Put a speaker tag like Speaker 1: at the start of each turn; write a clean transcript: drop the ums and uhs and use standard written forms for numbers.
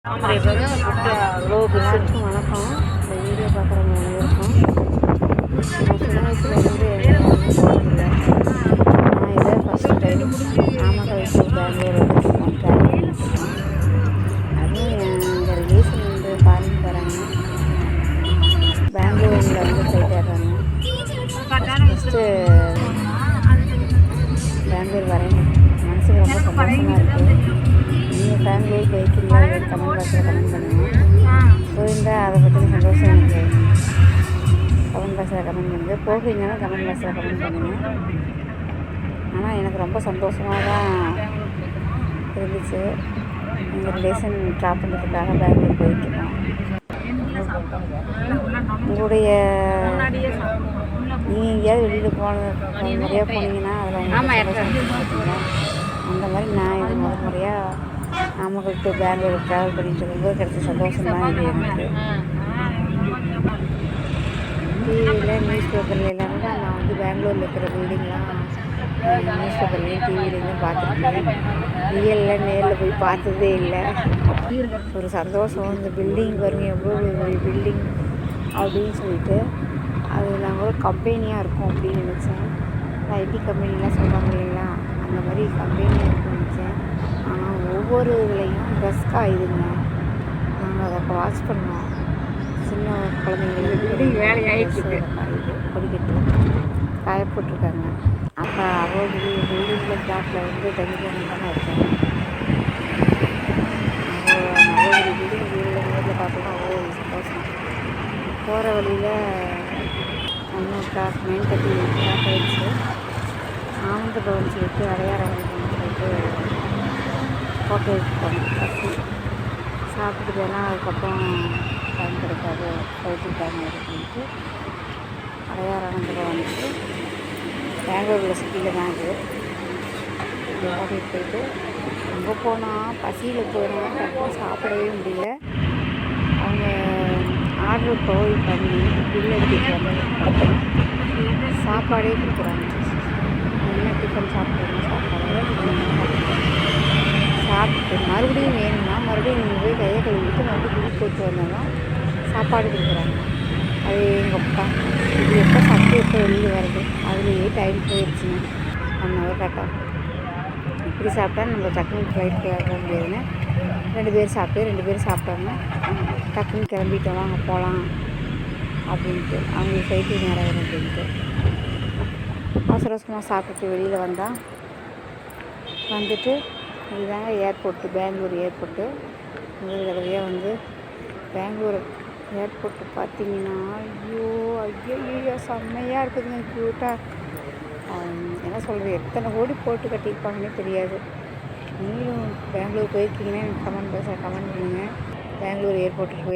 Speaker 1: எல்லாருக்கும் வணக்கம். இந்த வீடியோ பார்க்குறவங்க அனைவருக்கும் நான் சின்ன வயசுலேருந்து எங்கேயும் போனதில்லை. நான் இதே first time Namakkal to Bangalore வந்துட்டுருக்கோம், ட்ராவல் பண்ணிட்டுருக்கோம். அதுவும் எங்கள் ரிலேஷன் வந்து ஃபாரின் போகிறாங்க, பெங்களூரில் வந்து போயிட்டு வர்றாங்க. ஃபஸ்ட்டு பெங்களூர் வரேன், மனசுக்கு ரொம்ப சந்தோஷமாக இருக்குது. நீங்கள் பெங்களூர் போய்க்கிறீங்களா இல்லைன்னு கமெண்ட் பாக்ஸில் கமெண்ட் பண்ணுங்கள். போயிருந்தால் அதை பற்றின சந்தோஷம் எனக்கு கமெண்ட் பாக்ஸில் கமெண்ட் பண்ணுங்கள். போகிறீங்கன்னாலும் கமெண்ட் பாக்ஸில் கமெண்ட் பண்ணுங்கள். ஆனால் எனக்கு ரொம்ப சந்தோஷமாக தான் இருந்துச்சு. எங்கள் ரிலேஷன் ட்ராப் பண்ணுறதுக்காக பெங்களூர் போயிட்டுருக்கோம். உங்களுடைய நீங்கள் எங்கேயாவது வெளியில் முறையாக போனீங்கன்னா அதில் உங்களுக்கு அந்த மாதிரி நான் இது முதல் முறையாக நாமக்கல் டு பெங்களூர் ட்ராவல் பண்ணிட்டு இருக்கும்போது கிடைச்ச சந்தோஷம் தான் இது எனக்கு. டிவியில் நியூஸ் பேப்பரில் எல்லாமே தான் நான் வந்து பெங்களூரில் இருக்கிற பில்டிங்லாம் நியூஸ் பேப்பர்லேயும் டிவிலேயும் பார்த்துருக்கேன். ரியலில் நேரில் போய் பார்த்ததே இல்லை. ஒரு சந்தோஷம், இந்த பில்டிங் பாருங்க எவ்வளோ ஒரு பில்டிங் அப்படின்னு சொல்லிட்டு அது நாங்கள் கம்பெனியாக இருக்கும் அப்படின்னு நினச்சேன். ஐடி கம்பெனிலாம் சொல்கிறாங்க இல்லைங்களா, அந்த மாதிரி கம்பெனியாக இருக்குன்னு நினச்சேன். ஆனால் ஒவ்வொரு இதுலேயும் ட்ரெஸ் காயுதுங்க. நாங்கள் அதை வாட்ச் பண்ணோம். சின்ன குழந்தைங்களுக்கு வேலையாகிட்டு காயுது, படிக்கட்டு காய போட்டிருக்காங்க. அப்போ அவ்வளோ பில்டிங்கில் ஃப்ளாட்டில் வந்து தங்கிக்கான தானே இருக்கேன். அவ்வளோ பில்டிங் நேரில் பார்த்தோன்னா அவ்வளோ சந்தோஷம். போகிற வழியில் இன்னும் 9:30 ஆகிடுச்சு. ஆனந்த பவன் சொல்லிட்டு அடையாளம் சொல்லிட்டு ஹோட்டலுக்கு போனோம். பசி சாப்பிட்டு போனால் அதுக்கப்புறம் டைம் கிடைக்காது, போயிட்டு டைம் அப்படின்ட்டு அடையாளம் வந்துட்டு பெங்களூரில் சிட்டியில் தான் இது ஹோட்டலுக்கு போயிட்டு அங்கே போனால் பசியில் போனால் டக்குனு சாப்பிடவே முடியல. அவங்க ஆர்டர் போய் பண்ணி பில் எடுத்துகிட்டு வந்து சாப்பாடே கொடுக்குறாங்க. என்ன டிஃபன் சாப்பிட்றோம் சாப்பிட்டு மறுபடியும் வேணும்னா மறுபடியும் நீங்கள் போய் கையை கழுவிட்டு மறுபடியும் பில் போட்டு வந்தாலும் சாப்பாடு கொடுக்குறாங்க. அது எங்கள் அப்பா இது எப்போ சாப்பிட்டு எப்போ வெளியில் வருது, அதுலேயே டைம் போயிடுச்சுங்க. 1 hour கரெக்டாக இப்படி சாப்பிட்டா நம்ம டக்குனு ஃப்ளைட்டுக்கு போக முடியாதுன்னு 2 பேர் சாப்பிட்டாங்க. டக்குன்னு கிளம்பிட்டோம், வாங்க போகலாம் அப்படின்ட்டு. அவங்களுக்கு ஃப்ளைட்டு நேரம் ஆகிடும் அப்படின்ட்டு அவசர அவசரமாக சாப்பிட்டுட்டு வெளியில் வந்துட்டு இதுதாங்க ஏர்போர்ட்டு, பெங்களூர் ஏர்போர்ட்டு. முதல் தடவையாக வந்து பெங்களூர் ஏர்போர்ட்டு பார்த்தீங்கன்னா ஐயோ செம்மையாக இருக்குதுங்க, க்யூட்டாக. என்ன சொல்கிறது, எத்தனை கோடி போட்டு கட்டியிருப்பாங்கன்னே தெரியாது. நீங்களும் பெங்களூர் போயிருக்கீங்கன்னா எனக்கு கமெண்ட் பண்ணுங்கள். பெங்களூர் ஏர்போர்ட்டுக்கு போய்